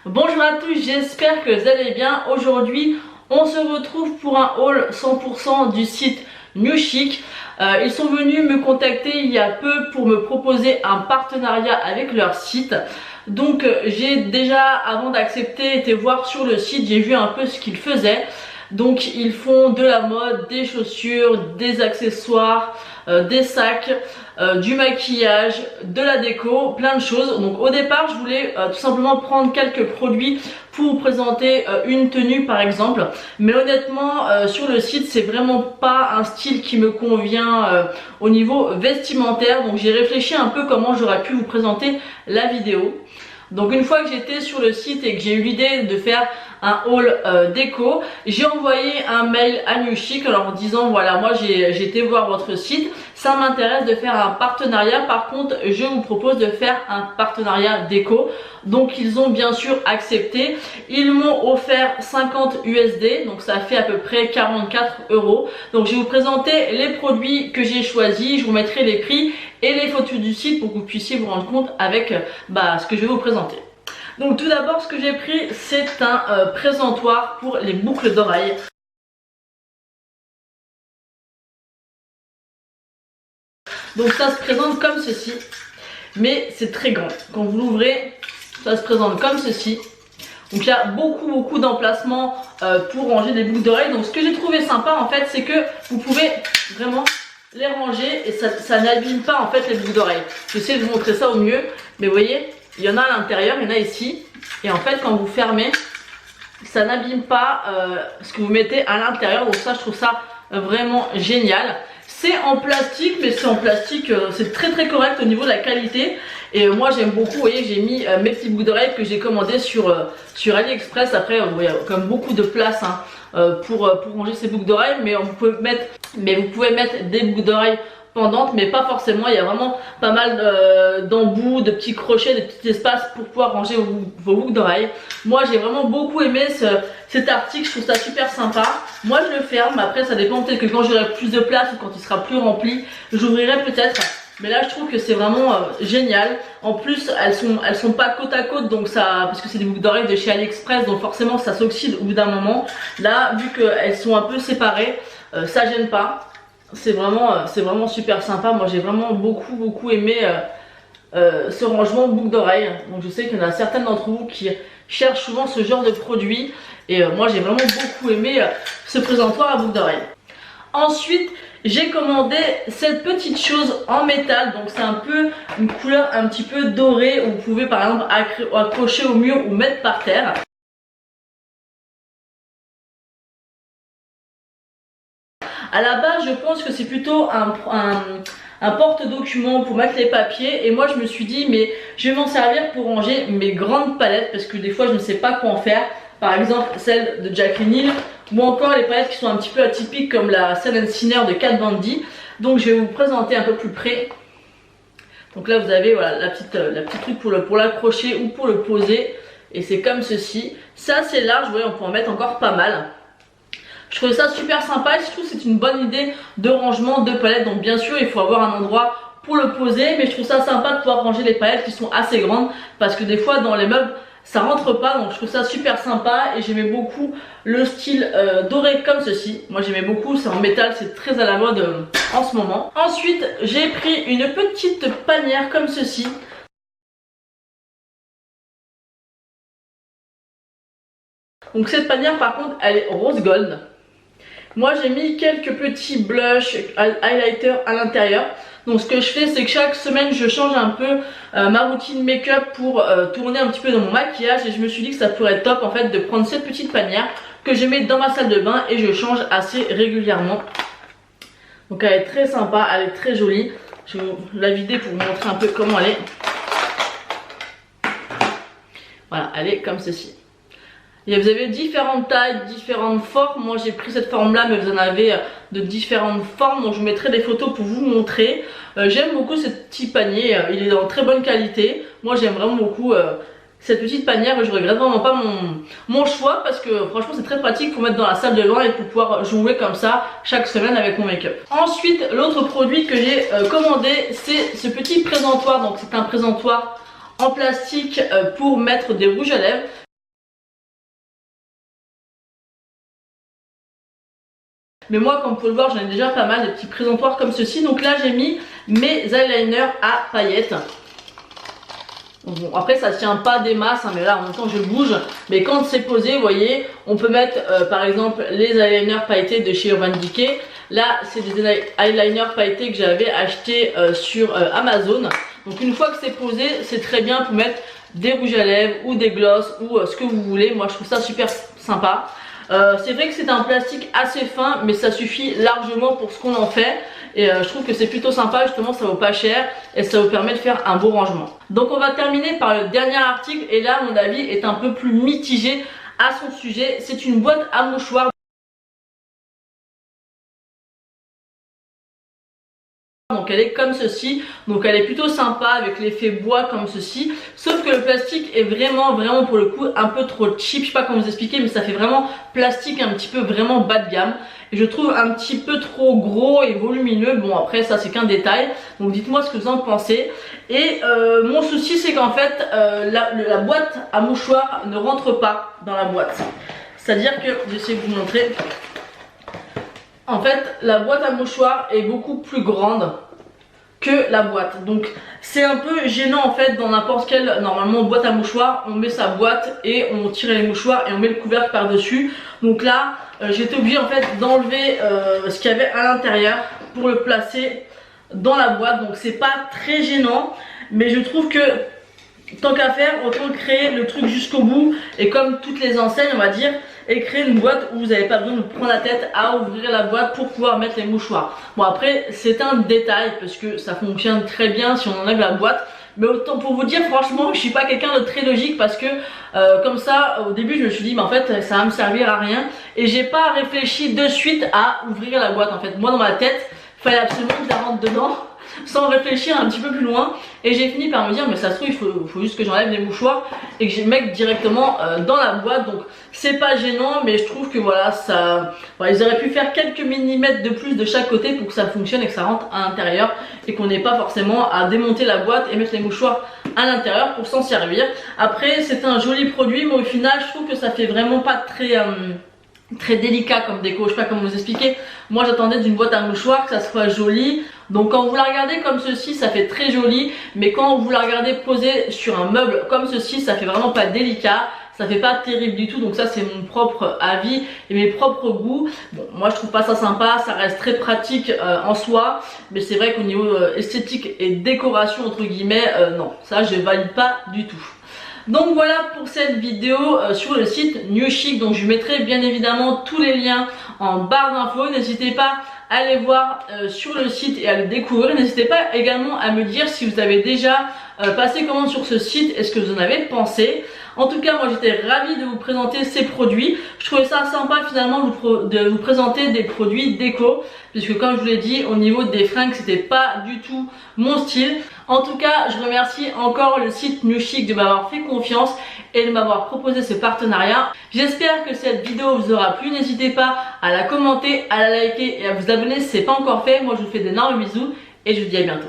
Bonjour à tous, j'espère que vous allez bien. Aujourd'hui, on se retrouve pour un haul 100% du site New Chic. Ils sont venus me contacter il y a peu pour me proposer un partenariat avec leur site. Donc j'ai déjà, avant d'accepter, été voir sur le site, j'ai vu un peu ce qu'ils faisaient. Donc ils font de la mode, des chaussures, des accessoires, des sacs, du maquillage, de la déco, plein de choses. Donc au départ je voulais tout simplement prendre quelques produits pour vous présenter une tenue par exemple. Mais honnêtement sur le site c'est vraiment pas un style qui me convient au niveau vestimentaire. Donc j'ai réfléchi un peu comment j'aurais pu vous présenter la vidéo. Donc une fois que j'étais sur le site et que j'ai eu l'idée de faire un haul déco, j'ai envoyé un mail à New Chic en leur disant voilà, moi j'ai été voir votre site, ça m'intéresse de faire un partenariat, par contre je vous propose de faire un partenariat déco. Donc ils ont bien sûr accepté, ils m'ont offert 50 USD, donc ça fait à peu près 44 €. Donc je vais vous présenter les produits que j'ai choisis, je vous mettrai les prix et les photos du site pour que vous puissiez vous rendre compte avec ce que je vais vous présenter. Donc tout d'abord ce que j'ai pris c'est un présentoir pour les boucles d'oreilles. Donc ça se présente comme ceci, mais c'est très grand. Quand vous l'ouvrez, ça se présente comme ceci. Donc il y a beaucoup d'emplacements pour ranger des boucles d'oreilles. Donc ce que j'ai trouvé sympa en fait c'est que vous pouvez vraiment les ranger et ça n'abîme pas en fait les boucles d'oreilles. J'essaie de vous montrer ça au mieux, mais vous voyez, il y en a à l'intérieur, il y en a ici. Et en fait quand vous fermez, ça n'abîme pas ce que vous mettez à l'intérieur. Donc ça je trouve ça vraiment génial. C'est en plastique, mais c'est en plastique, c'est très correct au niveau de la qualité. Et moi j'aime beaucoup, vous voyez, j'ai mis mes petits boucles d'oreilles que j'ai commandés sur AliExpress. Après il y a comme beaucoup de place pour ranger ces boucles d'oreilles, mais vous pouvez mettre des boucles d'oreilles pendantes, mais pas forcément. Il y a vraiment pas mal d'embouts, de petits crochets, de petits espaces pour pouvoir ranger vos boucles d'oreilles. Moi j'ai vraiment beaucoup aimé cet article, je trouve ça super sympa. Moi je le ferme, après ça dépend, peut-être que quand j'aurai plus de place ou quand il sera plus rempli, j'ouvrirai peut-être. Mais là je trouve que c'est vraiment génial. En plus elles sont pas côte à côte, donc ça, parce que c'est des boucles d'oreilles de chez AliExpress, donc forcément ça s'oxyde au bout d'un moment. Là vu qu'elles sont un peu séparées, ça gêne pas. C'est vraiment super sympa. Moi j'ai vraiment beaucoup aimé ce rangement de boucles d'oreilles. Donc je sais qu'il y en a certaines d'entre vous qui cherchent souvent ce genre de produit. Et moi j'ai vraiment beaucoup aimé ce présentoir à boucles d'oreilles. Ensuite j'ai commandé cette petite chose en métal. Donc c'est un peu une couleur un petit peu dorée, où vous pouvez par exemple accrocher au mur ou mettre par terre. À la base je pense que c'est plutôt un porte-document pour mettre les papiers, et moi je me suis dit mais je vais m'en servir pour ranger mes grandes palettes, parce que des fois je ne sais pas quoi en faire. Par exemple celle de Jaclyn Hill, ou encore les palettes qui sont un petit peu atypiques comme la Sun & Sinner de Kat Von D. Donc je vais vous présenter un peu plus près. Donc là vous avez voilà, la petite truc pour l'accrocher ou pour le poser, et c'est comme ceci. Ça c'est large, vous voyez, on peut en mettre encore pas mal. Je trouve ça super sympa et je trouve que c'est une bonne idée de rangement de palettes. Donc bien sûr il faut avoir un endroit pour le poser, mais je trouve ça sympa de pouvoir ranger les palettes qui sont assez grandes, parce que des fois dans les meubles ça rentre pas. Donc je trouve ça super sympa et j'aimais beaucoup le style doré comme ceci. Moi j'aimais beaucoup, c'est en métal, c'est très à la mode en ce moment. Ensuite j'ai pris une petite panière comme ceci. Donc cette panière par contre elle est rose gold. Moi j'ai mis quelques petits blushs, highlighters à l'intérieur. Donc ce que je fais c'est que chaque semaine je change un peu ma routine make-up pour tourner un petit peu dans mon maquillage. Et je me suis dit que ça pourrait être top en fait de prendre cette petite panière que je mets dans ma salle de bain et je change assez régulièrement. Donc elle est très sympa, elle est très jolie. Je vais la vider pour vous montrer un peu comment elle est. Voilà, elle est comme ceci. Et vous avez différentes tailles, différentes formes. Moi j'ai pris cette forme là, mais vous en avez de différentes formes. Donc je vous mettrai des photos pour vous montrer. J'aime beaucoup ce petit panier, il est en très bonne qualité. Moi j'aime vraiment beaucoup cette petite panière. Je regrette vraiment pas mon choix, parce que franchement c'est très pratique pour mettre dans la salle de bain et pour pouvoir jouer comme ça chaque semaine avec mon make-up. Ensuite l'autre produit que j'ai commandé c'est ce petit présentoir. Donc c'est un présentoir en plastique pour mettre des rouges à lèvres. Mais moi, comme vous pouvez le voir, j'en ai déjà pas mal de petits présentoirs comme ceci. Donc là, j'ai mis mes eyeliners à paillettes. Bon, après ça tient pas des masses, hein, mais là en même temps je bouge. Mais quand c'est posé, vous voyez, on peut mettre par exemple les eyeliners pailletés de chez Urban Decay. Là c'est des eyeliners pailletés que j'avais acheté sur Amazon. Donc une fois que c'est posé, c'est très bien pour mettre des rouges à lèvres ou des glosses ou ce que vous voulez. Moi je trouve ça super sympa. C'est vrai que c'est un plastique assez fin, mais ça suffit largement pour ce qu'on en fait. Et je trouve que c'est plutôt sympa, justement ça vaut pas cher et ça vous permet de faire un beau rangement. Donc on va terminer par le dernier article et là mon avis est un peu plus mitigé à son sujet. C'est une boîte à mouchoirs. Donc elle est comme ceci, donc elle est plutôt sympa avec l'effet bois comme ceci, sauf que le plastique est vraiment pour le coup un peu trop cheap, je sais pas comment vous expliquer, mais ça fait vraiment plastique un petit peu vraiment bas de gamme et je trouve un petit peu trop gros et volumineux. Bon après ça c'est qu'un détail, donc dites-moi ce que vous en pensez. Et mon souci c'est qu'en fait la boîte à mouchoirs ne rentre pas dans la boîte, c'est à dire que j'essaie de vous montrer. En fait, la boîte à mouchoirs est beaucoup plus grande que la boîte. Donc, c'est un peu gênant en fait dans n'importe quelle, normalement, boîte à mouchoirs. On met sa boîte et on tire les mouchoirs et on met le couvercle par-dessus. Donc là, j'étais obligée en fait d'enlever ce qu'il y avait à l'intérieur pour le placer dans la boîte. Donc, c'est pas très gênant. Mais je trouve que tant qu'à faire, autant créer le truc jusqu'au bout et comme toutes les enseignes on va dire, et créer une boîte où vous n'avez pas besoin de prendre la tête à ouvrir la boîte pour pouvoir mettre les mouchoirs. Bon après c'est un détail parce que ça fonctionne très bien si on enlève la boîte. Mais autant pour vous dire franchement je suis pas quelqu'un de très logique parce que comme ça au début je me suis dit mais en fait ça va me servir à rien. Et j'ai pas réfléchi de suite à ouvrir la boîte en fait. Moi dans ma tête il fallait absolument que je la rentre dedans sans réfléchir un petit peu plus loin et j'ai fini par me dire mais ça se trouve il faut juste que j'enlève les mouchoirs et que je les mette directement dans la boîte. Donc c'est pas gênant mais je trouve que voilà ça ils auraient pu faire quelques millimètres de plus de chaque côté pour que ça fonctionne et que ça rentre à l'intérieur et qu'on n'ait pas forcément à démonter la boîte et mettre les mouchoirs à l'intérieur pour s'en servir. Après c'est un joli produit mais au final je trouve que ça fait vraiment pas très délicat comme déco, je sais pas comment vous expliquer. Moi j'attendais d'une boîte à mouchoirs que ça soit joli. Donc quand vous la regardez comme ceci ça fait très joli, mais quand vous la regardez posée sur un meuble comme ceci ça fait vraiment pas délicat, ça fait pas terrible du tout. Donc ça c'est mon propre avis et mes propres goûts. Bon moi je trouve pas ça sympa, ça reste très pratique en soi, mais c'est vrai qu'au niveau esthétique et décoration entre guillemets non, ça je valide pas du tout. Donc voilà pour cette vidéo sur le site New Chic. Donc je mettrai bien évidemment tous les liens en barre d'infos. N'hésitez pas à aller voir sur le site et à le découvrir. N'hésitez pas également à me dire si vous avez déjà passé commande sur ce site et ce que vous en avez pensé. En tout cas moi j'étais ravie de vous présenter ces produits. Je trouvais ça sympa finalement de vous présenter des produits déco, puisque comme je vous l'ai dit au niveau des fringues c'était pas du tout mon style. En tout cas je remercie encore le site New Chic de m'avoir fait confiance et de m'avoir proposé ce partenariat. J'espère que cette vidéo vous aura plu. N'hésitez pas à la commenter, à la liker et à vous abonner si ce n'est pas encore fait. Moi je vous fais d'énormes bisous et je vous dis à bientôt.